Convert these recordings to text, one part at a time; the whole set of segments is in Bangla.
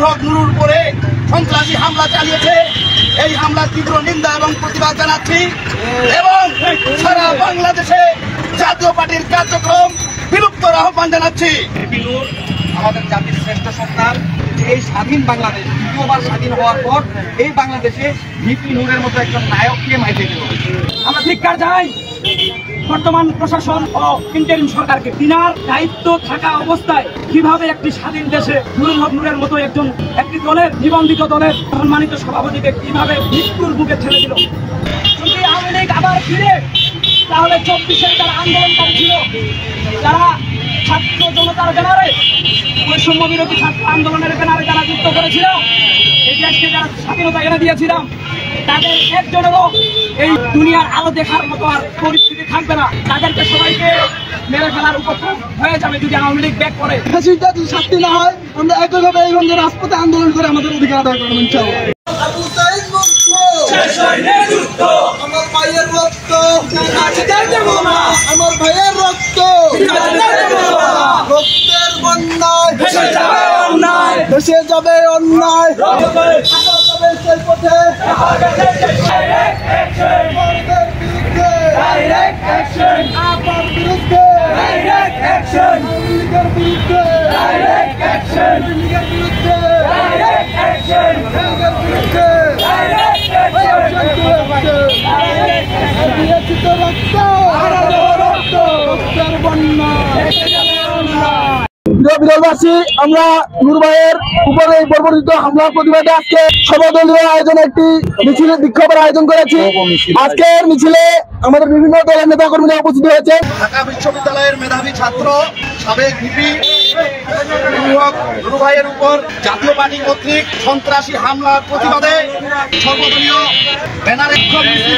হক নুরুর উপরে সন্ত্রাসী হামলা চালিয়েছে। এই হামলার তীব্র নিন্দা এবং প্রতিবাদ জানাচ্ছি এবং সারা বাংলাদেশে জাতীয় পার্টির কার্যক্রম বিলুপ্তর আহ্বান জানাচ্ছি। নূর আমাদের জাতির শ্রেষ্ঠ সন্তান। এই স্বাধীন বাংলাদেশ দ্বিতীয়বার স্বাধীন হওয়ার পর এই বাংলাদেশে ভিপি নূরের মতো একজন নায়ককে মাইতে দিল। আমরা ধিক্কার জানাই বর্তমান প্রশাসন ও ইন্টারিম সরকারকে। তিনার দায়িত্ব থাকা অবস্থায় কিভাবে একটি স্বাধীন দেশে নুরুল হক নূরের মতো একটি দলের নিবন্ধিত দলের সম্মানিত সভাপতিকে কিভাবে মৃত্যুর বুকে ঠেলে দিল। যদি আওয়ামী লীগ আবার ফিরে তাহলে 24-এর যারা আন্দোলনকারী ছিল, যারা ছাত্র জনতার ব্যানারে বৈষম্য বিরোধী ছাত্র আন্দোলনের ব্যানারে যারা যুক্ত করেছিল, এই দেশকে যারা স্বাধীনতা এনে দিয়েছিলাম, তাদের একজনেরও এই দুনিয়ার আলো দেখার মতো আর পরিস্থিতি থাকবে না। তাদেরকে সবাইকে মেরে ফেলার উপক্রম হয়ে যাবে যদি আওয়ামী লীগ ব্যাক করে। যদি শাস্তি না হয় আমরা একইভাবে এই রঙের রাজপথে আন্দোলন করে আমাদের অধিকার আদায় করবো ইনশাআল্লাহ। আমার ভাইয়ের রক্ত, আমার ভাইয়ের রক্ত, রক্তের বন্যায় দেশে যাবে অন্যায়, সেই পথে আপনার বিরুদ্ধে লীগের বিরুদ্ধে লীগের বিরুদ্ধে বিরলবাসী, আমরা নূর ভাইয়ের উপরে বর্বরিত হামলার প্রতিবাদে আজকে সর্বদলীয় আয়োজনে একটি মিছিলের বিক্ষোভের আয়োজন করেছি। আজকের মিছিলে আমাদের বিভিন্ন দলের নেতা কর্মীরা উপস্থিত হয়েছে। ঢাকা বিশ্ববিদ্যালয়ের মেধাবী ছাত্র সাবেক ভিপি নুরু ভাইয়ের উপর জাতীয় পার্টি কর্তৃক সন্ত্রাসী হামলার প্রতিবাদে সর্বদলীয় ব্যানারে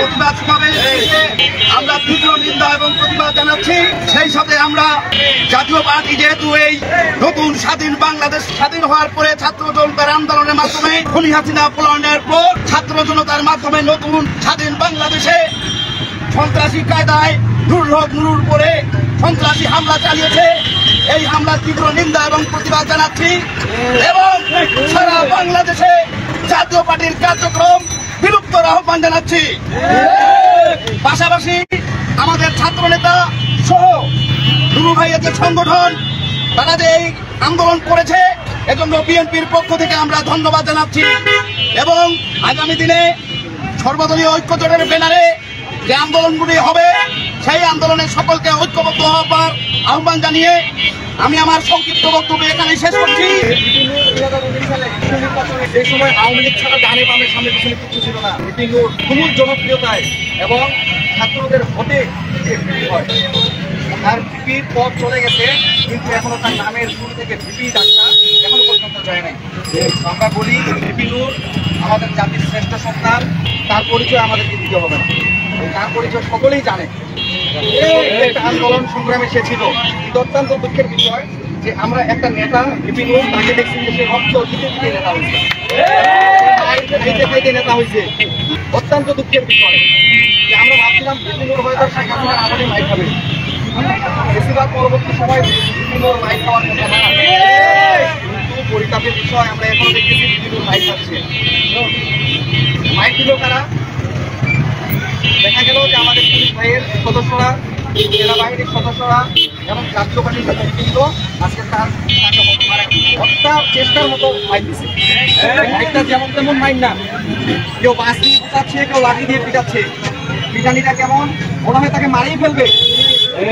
প্রতিবাদ সমাবেশে আমরা তীব্র নিন্দা এবং প্রতিবাদ জানাচ্ছি। সেই সাথে আমরা জাতীয় পার্টি যেহেতু এই নতুন স্বাধীন বাংলাদেশ স্বাধীন হওয়ার পরে ছাত্র জনতার আন্দোলনের মাধ্যমে খুনি হাসিনা পলায়নের পর ছাত্র জনতার মাধ্যমে নতুন স্বাধীন বাংলাদেশে সন্ত্রাসী কায়দায় নুরুল হক নুরুর উপরে সন্ত্রাসী হামলা চালিয়েছে। এই হামলার তীব্র নিন্দা এবং প্রতিবাদ জানাচ্ছি এবং সারা বাংলাদেশে জাতীয় পার্টির কার্যক্রম বিলুপ্তর আহ্বান জানাচ্ছি। পাশাপাশি আমাদের ছাত্র নেতা সহ নুরু ভাইয়ের যে সংগঠন, তারা যে এই আন্দোলন করেছে, এজন্য বিএনপির পক্ষ থেকে আমরা ধন্যবাদ জানাচ্ছি এবং আগামী দিনে সর্বদলীয় ঐক্যজোটের ব্যানারে যে আন্দোলনগুলি হবে সেই আন্দোলনে সকলকে ঐক্যবদ্ধ হওয়ার আহ্বান জানিয়ে আমি আমার সংক্ষিপ্ত বক্তব্য এখানে শেষ করছি। সেই সময় আওয়ামী লীগ ছাড়া ডানে বামের সামনে পিছনে কিছু ছিল না। ভিপি নূর তুমুল জনপ্রিয়তায় এবং ছাত্রদের ভোটে হয়। তার ভিপির পথ চলে গেছে, কিন্তু এখনো তার নামের শুরু থেকে ভিপি ডাক্তার এখনো পর্যন্ত যায় নাই। আমরা বলি ভিপি নূর আমাদের জাতির শ্রেষ্ঠ সন্তান, তার পরিচয় আমাদেরকে দিতে হবে না, তার পরিচয় সকলেই জানে। একটা আন্দোলন সংগ্রামে সে ছিল। কিন্তু অত্যন্ত দুঃখের বিষয় যে আমরা একটা নেতা ভিপি নূর তাকে দেখছি যে সে রক্ত দিতে দিতে নেতা হয়েছে, খাইতে খাইতে নেতা হয়েছে। অত্যন্ত দুঃখের বিষয় যে আমরা ভাবছিলাম ভিপি নূর হয়তো শেখ হাসিনার আমলে মাইক খাবে, বেশিরভাগ পরবর্তী সময় ভিপি নূর মাইক খাওয়ার কথা না। কিন্তু পরিতাপের বিষয় আমরা এখনো দেখতেছি ভিপি নূর মাইক খাচ্ছে। মাইক দিল কারা? দেখা গেল যে আমাদের পুলিশ ভাইয়ের সদস্যরা, সেনাবাহিনীর সদস্যরা এবং জাতীয় পার্টির নেতৃত্ব আজকে তার হত্যা চেষ্টার মতো মাইক দিচ্ছে। মাইকটা যেমন তেমন মাইক না, কেউ বাঁশ দিয়ে পিটাচ্ছে, কেউ লাঠি দিয়ে পিটাচ্ছে। পিটানিটা কেমন? মনে হয় তাকে মারিয়ে ফেলবে।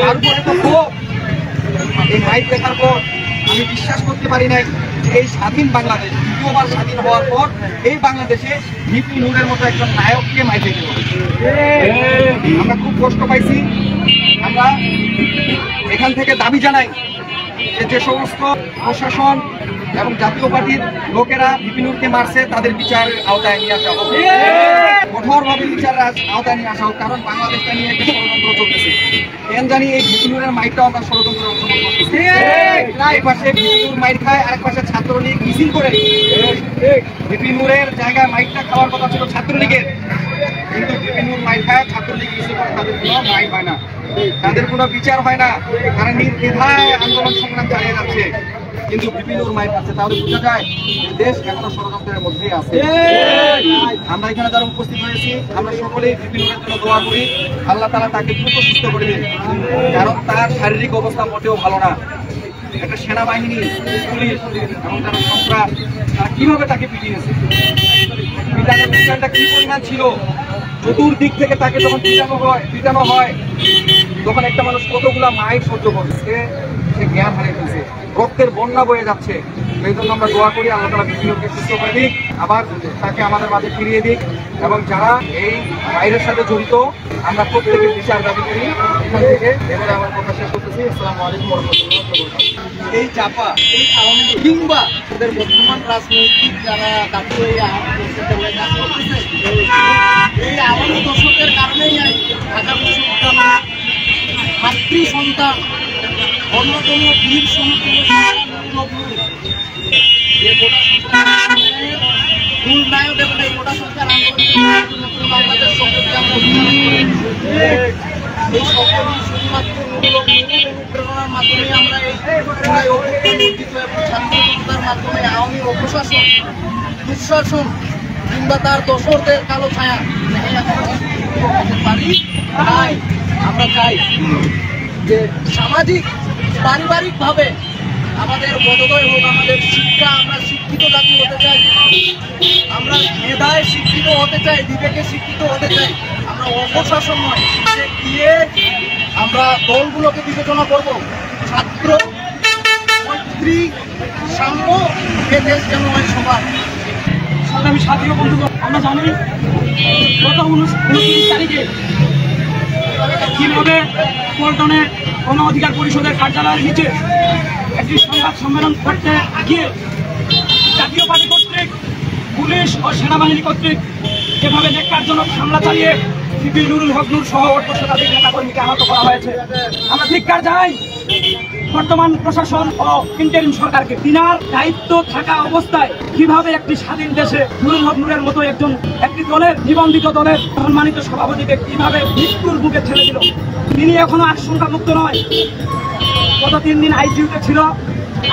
তার উপরে তো ক্ষোভ। এই মাইক দেখার পর আমি বিশ্বাস করতে পারি নাই যে এই স্বাধীন বাংলাদেশ দ্বিতীয়বার স্বাধীন হওয়ার পর এই বাংলাদেশে ভিপি নূরের মতো একজন নায়ককে মাইতে দিল। আমরা খুব কষ্ট পাইছি। আমরা এখান থেকে দাবি জানাই যে সমস্ত প্রশাসন এবং জাতীয় পার্টির লোকেরা ভিপি নূরকে মারছে তাদের বিচারের আওতায় নিয়ে আসা হোক, কঠোরভাবে বিচারের আওতায় নিয়ে আসা হোক। কারণ বাংলাদেশটা নিয়ে একটা ষড়যন্ত্র চলতেছে। কেন জানি এই ভিপি নূরের মাইকটাও আমরা ষড়যন্ত্রে অংশগ্রহণ করতেছি। এক পাশে ভিপি নূর মাইক খায়, আরেক পাশে ছাত্রলীগ মিছিল করে। ভিপি নূরের জায়গায় মাইকটা খাওয়ার কথা ছিল ছাত্রলীগের, কিন্তু ভিপি নূর মাইক খায়, ছাত্রলীগ মিছিল করে, তাদের কোনো মাইক হয় না, তাদের কোনো বিচার হয় না। তারা নির্দ্বিধায় আন্দোলন সংগ্রাম চালিয়ে যাচ্ছে। কিন্তু বিপিন মায়ের কাছে, তাহলে বোঝা যায় দেশ এখনো ষড়যন্ত্রের মধ্যেই আছে। আমরা এখানে যারা উপস্থিত হয়েছি আমরা সকলেই বিপিনের জন্য দোয়া করি, আল্লাহ তাআলা তাকে দ্রুত সুস্থ করে দিন, কারণ তার শারীরিক অবস্থা মোটেও ভালো না। একটা সেনাবাহিনী, পুলিশ এবং যারা সন্ত্রাস তারা কিভাবে তাকে পিটিয়েছে, পিটানোর বিষয়টা কি পরিমাণ ছিল, চতুর্দিক থেকে তাকে যখন পিটানো হয় তখন একটা মানুষ কতগুলা মাইক সহ্য করছে, সে জ্ঞান হারিয়ে ফেলছে, রক্তের বন্যা বয়ে যাচ্ছে। এই জন্য আমরা দোয়া করি আল্লাহ তাআলা বিপিনকে সুস্থ করে দিক, আবার তাকে আমাদের মাঝে ফিরিয়ে দিক, এবং যারা এই বাইরের সাথে জড়িত আমরা প্রত্যেকে বিচার দাবি করি। এখান থেকে এবারে আমার কথা শেষ করতেছি। আসসালামু আলাইকুম ওয়া রাহমাতুল্লাহি ওয়া বারাকাতুহু। এই চাপা এই আওয়ামী লীগ কিংবা ওদের বর্তমান রাজনৈতিক যারা জাতীয় এই আওয়ামী দর্শকের কারণেই ঢাকা বিশ্ববিদ্যালয়ের ছাত্রী সন্তান অন্যতম বীর নায়ক এবং এই গোটা সরকার আন্দোলন বাংলাদেশ সরকারকে আমরা এই সকল শুধুমাত্র অনুপ্রেরণার মাধ্যমে আমরা এই ছাত্র জনতার মাধ্যমে আওয়ামী অপশাসন দুঃশাসন কিংবা তার দোসরদের কালো ছায়া পারি। তাই আমরা চাই যে সামাজিক পারিবারিকভাবে আমাদের বোধোদয় হোক, আমাদের শিক্ষা, আমরা শিক্ষিত জাতি হতে চাই, আমরা মেধায় শিক্ষিত হতে চাই, বিবেকে শিক্ষিত হতে চাই, আমরা অপশাসন নয় গিয়ে আমরা দলগুলোকে বিবেচনা করব, ছাত্র মৈত্রী সাম্য এ দেশ যেন হয় সবার। সংগ্রামী সাথী ও বন্ধুগণ, আমরা জানি গত 29 তারিখে কিভাবে পল্টনে গণ অধিকার পরিষদের কার্যালয়ের নিচে একটি সংবাদ সম্মেলন করতে গিয়ে জাতীয় পার্টি কর্তৃক পুলিশ ও সেনাবাহিনী কর্তৃক যেভাবে ন্যাক্কারজনক হামলা চালিয়ে সিপি নুরুল হক নূর সহ অল্প শতাধিক নেতাকর্মীকে আহত করা হয়েছে। আমরা ধিক্কার জানাই বর্তমান প্রশাসন ও ইন্টারিম সরকারকে। তিনার দায়িত্ব থাকা অবস্থায় কিভাবে একটি স্বাধীন দেশে নুরুল হক নূরের মতো একটি দলের নিবন্ধিত দলের সম্মানিত সভাপতিকে কিভাবে মৃত্যুর বুকে ঠেলে দিল। তিনি এখনো আশঙ্কা মুক্ত নয়, গত 3 দিন আইসিইউতে ছিল,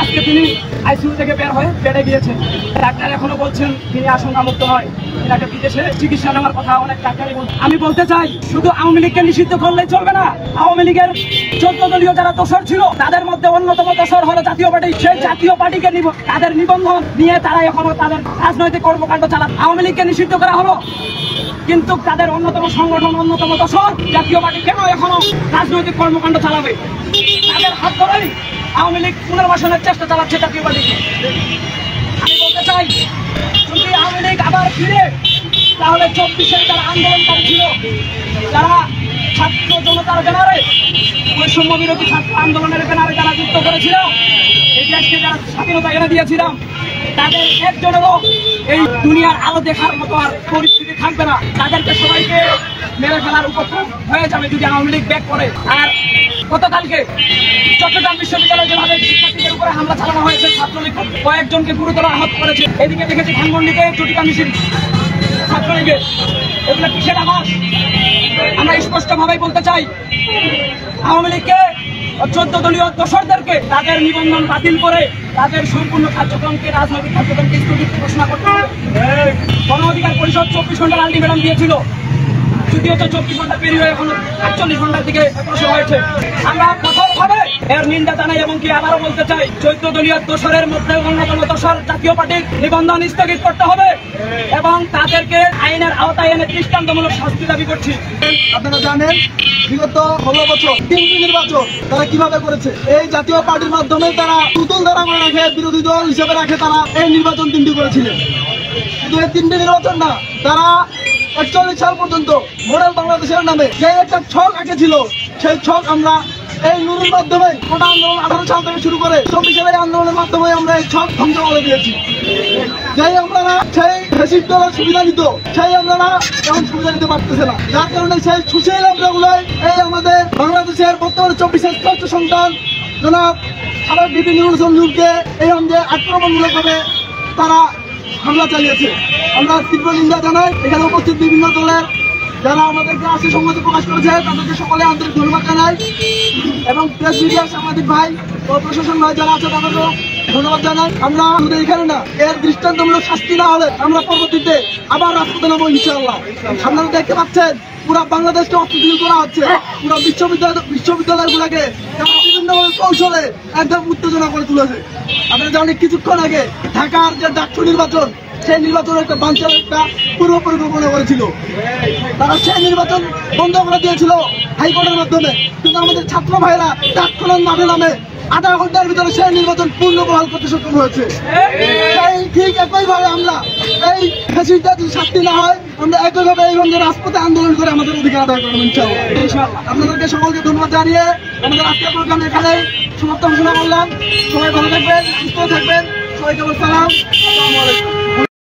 আজকে তিনি আইসিইউ থেকে বের হয়ে বেড়ে গিয়েছেন। ডাক্তার এখনো বলছেন তিনি আশঙ্কা মুক্ত নয়, এটাকে বিদেশে চিকিৎসা নেওয়ার কথা অনেক ডাক্তারই বলছেন। আমি বলতে চাই শুধু আওয়ামী লীগকে নিষিদ্ধ করলেই চলবে না। আওয়ামী লীগের 14 দলীয় যারা দোসর ছিল তাদের মধ্যে অন্যতম দোসর হলো জাতীয় পার্টি। সেই জাতীয় পার্টিকে তাদের নিবন্ধন নিয়ে তারা এখনো তাদের রাজনৈতিক কর্মকাণ্ড চালান। আওয়ামী লীগকে নিষিদ্ধ করা হলো, কিন্তু তাদের অন্যতম সংগঠন, অন্যতম দোসর জাতীয় পার্টি কেন এখনো রাজনৈতিক কর্মকাণ্ড চালাবে? তাদের হাত ধরেই আওয়ামী লীগ পুনর্বাসনের চেষ্টা চালাচ্ছে জাতীয় পার্টিকে। আমি বলতে চাই যদি আওয়ামী লীগ আবার ফিরে, তাহলে 24-এর যারা আন্দোলনকারী ছিল, যারা ছাত্র জনতার ব্যানারে, বৈষম্য বিরোধী ছাত্র আন্দোলনের ব্যানারে যারা যুক্ত করেছিল, এই দেশকে যারা স্বাধীনতা এনে দিয়েছিলাম, তাদের একজনেরও এই দুনিয়ার আলো দেখার মতো আর পরিস্থিতি থাকবে না। তাদেরকে সবাইকে মেরে ফেলার উপক্রম হয়ে যাবে যদি আওয়ামী লীগ ব্যাক করে। আর গতকালকে চট্টগ্রাম বিশ্ববিদ্যালয়ে যেভাবে শিক্ষার্থীদের উপরে হামলা চালানো হয়েছে, ছাত্রলীগ কয়েকজনকে গুরুতর আহত করেছে। এদিকে দেখেছি ধানমন্ডিতে জটিকা মিছিল ছাত্রলীগের, এগুলো কিসের আভাস? আমরা স্পষ্টভাবেই বলতে চাই আওয়ামী লীগকে 14 দলীয় দোসরদেরকে তাদের নিবন্ধন বাতিল করে তাদের সম্পূর্ণ কার্যক্রমকে, রাজনৈতিক কার্যক্রমকে স্থগিত ঘোষণা করতে হবে। গণ অধিকার পরিষদ 24 ঘন্টার আলটিমেটাম দিয়েছিল, যদিও 24 ঘন্টা পেরিয়ে এখন 48 ঘন্টার দিকে অগ্রসর হয়েছে। আমরা কঠোরভাবে এর নিন্দা জানাই এবং কি আবারও বলতে চাই 14 দলীয় দোসরের মধ্যে অন্যতম দোসর জাতীয় পার্টির নিবন্ধন স্থগিত করতে হবে এবং তাদেরকে আইনের আওতায় এনে দৃষ্টান্তমূলক শাস্তি দাবি করছি। আপনারা জানেন বিগত 16 বছর 3টি নির্বাচন তারা কিভাবে করেছে। এই জাতীয় পার্টির মাধ্যমে তারা পুতুল দ্বারা মনে রাখে, বিরোধী দল হিসেবে রাখে, তারা এই নির্বাচন 3টি করেছিলেন। শুধু এই 3টি নির্বাচন না, তারা 41 সাল পর্যন্ত মডেল বাংলাদেশের নামে যে একটা ছক আঁকেছিল, সেই ছক আমরা এই নুরুর মাধ্যমে কোটা আন্দোলন 18 সাল থেকে শুরু করে 24 আন্দোলনের মাধ্যমে আমরা এই ছক ধ্বংস করে দিয়েছি। যেই আপনারা সেই ফ্যাসিস্ট দলের সুবিধা নিত, সেই আপনারা এখন সুবিধা নিতে পারতেছে না, যার কারণে সেই সুশীল আমলাগুলোই এই আমাদের বাংলাদেশের বর্তমানে 24 শ্রেষ্ঠ সন্তান জনাব সাবেক বিপি নুরুল হোসেন নূরকে এই অঞ্চলে আক্রমণমূলকভাবে তারা হামলা চালিয়েছে। আমরা তীব্র নিন্দা জানাই। এখানে উপস্থিত বিভিন্ন দলের যারা আমাদেরকে আসে সংহতি প্রকাশ করেছে তাদেরকে সকলে আন্তরিক ধন্যবাদ জানাই এবং প্রেস মিডিয়ার সাংবাদিক ভাই ও প্রশাসন ভাই যারা আছে তাদেরকেও ধন্যবাদ জানাই। আমরা শুধু এখানে না, এর দৃষ্টান্তমূলক শাস্তি না হলে আমরা পরবর্তীতে আবার রাজপথে নামবো ইনশাআল্লাহ। আপনারা দেখতে পাচ্ছেন পুরো বাংলাদেশকে অস্থিতিশীল করা হচ্ছে, পুরো বিশ্ববিদ্যালয়গুলোকে বিভিন্ন কৌশলে একদম উত্তেজনা করে তুলেছে। আপনারা জানেন কিছুক্ষণ আগে ঢাকার যে ডাকসু নির্বাচন, সেই নির্বাচনের একটা বাঞ্চাল একটা পূর্ব পরিকল্পনা করেছিল। তারা সেই নির্বাচন বন্ধ করে দিয়েছিল হাইকোর্টের মাধ্যমে, কিন্তু আমাদের ছাত্র ভাইরা ডাকখনন মাঠে নামে 8 ঘন্টার ভিতরে সেই নির্বাচন পূর্ণ বহাল করতে সক্ষম হয়েছে। ঠিক একইভাবে আমরা এই ফ্যাসিলিটি যদি শাস্তি না হয়, আমরা একইভাবে এই রঙের রাজপথে আন্দোলন করে আমাদের অধিকার আদায় করবো ইনশাআল্লাহ। আপনাদেরকে সকলকে ধন্যবাদ জানিয়ে আমাদের আজকের প্রোগ্রাম এখানেই সমাপ্ত ঘোষণা করলাম। সবাই ভালো থাকবেন, সুস্থ থাকবেন, সবাইকে সালাম, আসসালামু আলাইকুম।